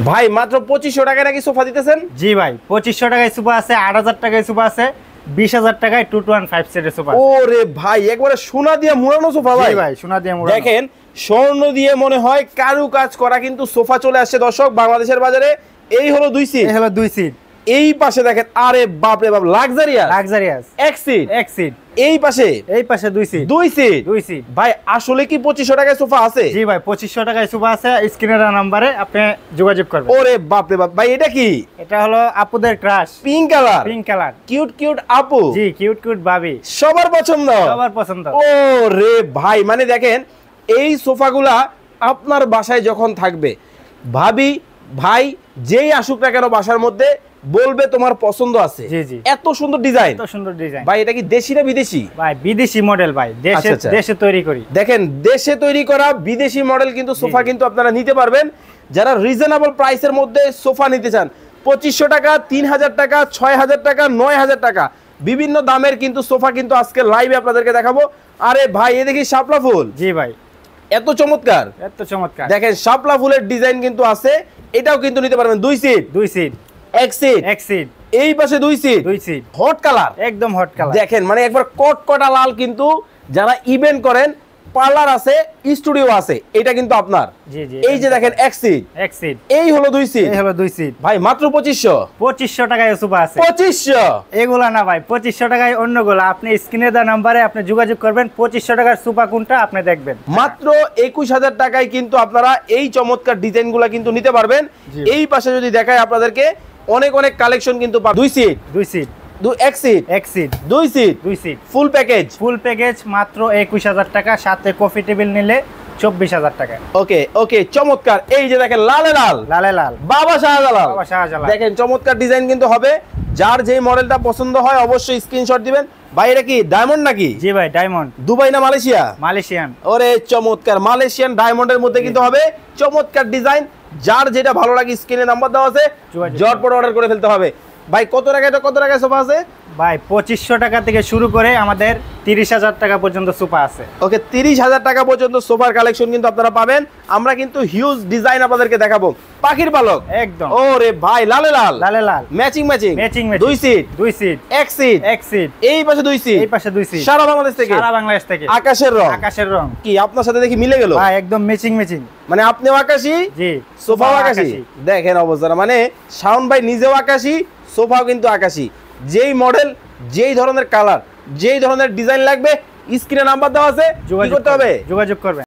ভাই মাত্র 2500 টাকায় নাকি সোফা দিতেছেন? জি ভাই, 2500 টাকায় সোফা আছে, 8000 টাকায় সোফা আছে, 20000 টাকায় 215 সেটের সোফা। ওরে ভাই একবারে সোনা দিয়ে মুড়ানো সোফা ভাই। জি ভাই, সোনা দিয়ে মুড়ানো। দেখেন স্বর্ণ দিয়ে মনে হয় কারু কাজ করা কিন্তু সোফা চলে আসছে দর্শক বাংলাদেশের বাজারে। এই হলো 2 সিট, এই হলো 2 সিট। এই পাশে দেখেন, আরে বাপ রে বাপ, লাক্সারিয়াস লাক্সারিয়াস এক সিট। এক সিট। এই পাশে 2 সিট। 2 সিট। 2 সিট। ভাই আসলে কি 2500 টাকায় সোফা আছে? জি ভাই, 2500 টাকায় সোফা আছে। স্ক্রিনের নম্বরে আপনি যোগাযোগ করবেন। ওরে বাপ রে বাপ, ভাই এটা কি? এটা হলো আপুদের crush, pink colour. Pink colour, cute cute আপু। জি, কিউট কিউট ভাবি, সবার পছন্দ, সবার পছন্দ। ও রে ভাই, মানে দেখেন এই সোফাগুলা আপনার বাসায় যখন থাকবে, ভাবি ভাই যেই আসুক না কেন বাসার মধ্যে বলবে তোমার পছন্দ আছে। জি জি, এত সুন্দর ডিজাইন, এত সুন্দর ডিজাইন। ভাই এটা কি দেশি না বিদেশি? ভাই বিদেশি মডেল ভাই, দেশে আচ্ছা। দেশে তৈরি করি। দেখেন দেশে তৈরি করা বিদেশি মডেল কিন্তু সোফা কিন্তু আপনারা নিতে পারবেন যারা রিজনেবল প্রাইসের মধ্যে সোফা নিতে চান। 2500 টাকা, 3000 টাকা, 6000 টাকা, 9000 টাকা, বিভিন্ন দামের কিন্তু সোফা কিন্তু আজকে লাইভে আপনাদেরকে দেখাবো। আরে ভাই এ দেখি শাপলা ফুল। জি ভাই, এত চমৎকার, এত চমৎকার। দেখেন শাপলা ফুলের ডিজাইন কিন্তু আছে, এটাও কিন্তু নিতে পারবেন। 2 সিট। 2 সিট। এক সিট। এক সিট। এই পাশে 2 সিট। 2 সিট। হট কালার, একদম হট কালার। দেখেন মানে একবার কটকটা লাল, কিন্তু যারা ইভেন্ট করেন, পার্লার আছে, স্টুডিও আছে, এটা কিন্তু আপনার। জি জি, এই যে দেখেন এক সিট। এক সিট। এই হলো 2 সিট। এই হলো 2 সিট। ভাই মাত্র 2500। 2500 টাকায় সোফা আছে। 2500 এগুলা না ভাই, 2500 টাকায় অন্যগুলা। আপনি স্ক্রিনে দেওয়া নাম্বারে আপনি যোগাযোগ করবেন। 2500 টাকার সোফা কোনটা আপনি দেখবেন। মাত্র 21000 টাকায় কিন্তু আপনারা এই চমৎকার ডিজাইনগুলো কিন্তু নিতে পারবেন। এই পাশে যদি দেখায় আপনাদেরকে অনেক অনেক কালেকশন কিন্তু 2 সিট। 2 সিট। এক সিট। এক seat. 2 seat. 2 seat. Full package. Full package মাত্র 21000 টাকা, সাথে কফি টেবিল নিলে 24000 টাকা। ওকে ওকে, চমৎকার। এই যে দেখেন লালে লাল, লালে লাল, বাবা শাহজালাল। বাবা শাহজালাল। দেখেন চমৎকার ডিজাইন কিন্তু হবে। যার যেই মডেলটা পছন্দ হয় অবশ্যই স্ক্রিনশট দিবেন। ভাই এটা কি ডায়মন্ড নাকি? জি ভাই, ডায়মন্ড। দুবাই না মালয়েশিয়া? মালয়েশিয়ান। ওরে চমৎকার, মালয়েশিয়ান ডায়মন্ডের মধ্যে কিন্তু হবে। চমৎকার ডিজাইন, যার যেটা ভালো লাগে স্ক্রিনে নাম্বার দেওয়া আছে, ঝটপট অর্ডার করে ফেলতে হবে। ভাই কত টাকায় সোফা আছে? ভাই 2500 টাকা থেকে শুরু করে আমাদের 30000 টাকা পর্যন্ত সোফা আছে। ওকে, 30000 টাকা পর্যন্ত সোফার কালেকশন কিন্তু আপনারা পাবেন। আমরা কিন্তু হিউজ ডিজাইন আপনাদেরকে দেখাবো। পাখির পালক একদম। ওরে ভাই লালে লাল, লালে লাল, matching matching. Matching. 2 seat. 2 seat. এক সিট। এক সিট। এই পাশে 2 সিট। এই পাশে 2 সিট। সারা বাংলাদেশ থেকে? সারা বাংলাদেশ থেকে। আকাশের রং। আকাশের রং। কি আপনার সাথে দেখি মিলে গেল ভাই, একদম ম্যাচিং ম্যাচিং। মানে আপনিও আকাশী, জি, সোফাও আকাশী। দেখেন অবস্থা, মানে শাওন ভাই নিজেও আকাশী, সোফাও কিন্তু আকাশী। যেই মডেল, যেই ধরনের কালার, যেই ধরনের ডিজাইন লাগবে স্ক্রিনে নাম্বার দেওয়া আছে, কি করতে হবে? যোগাযোগ করবেন।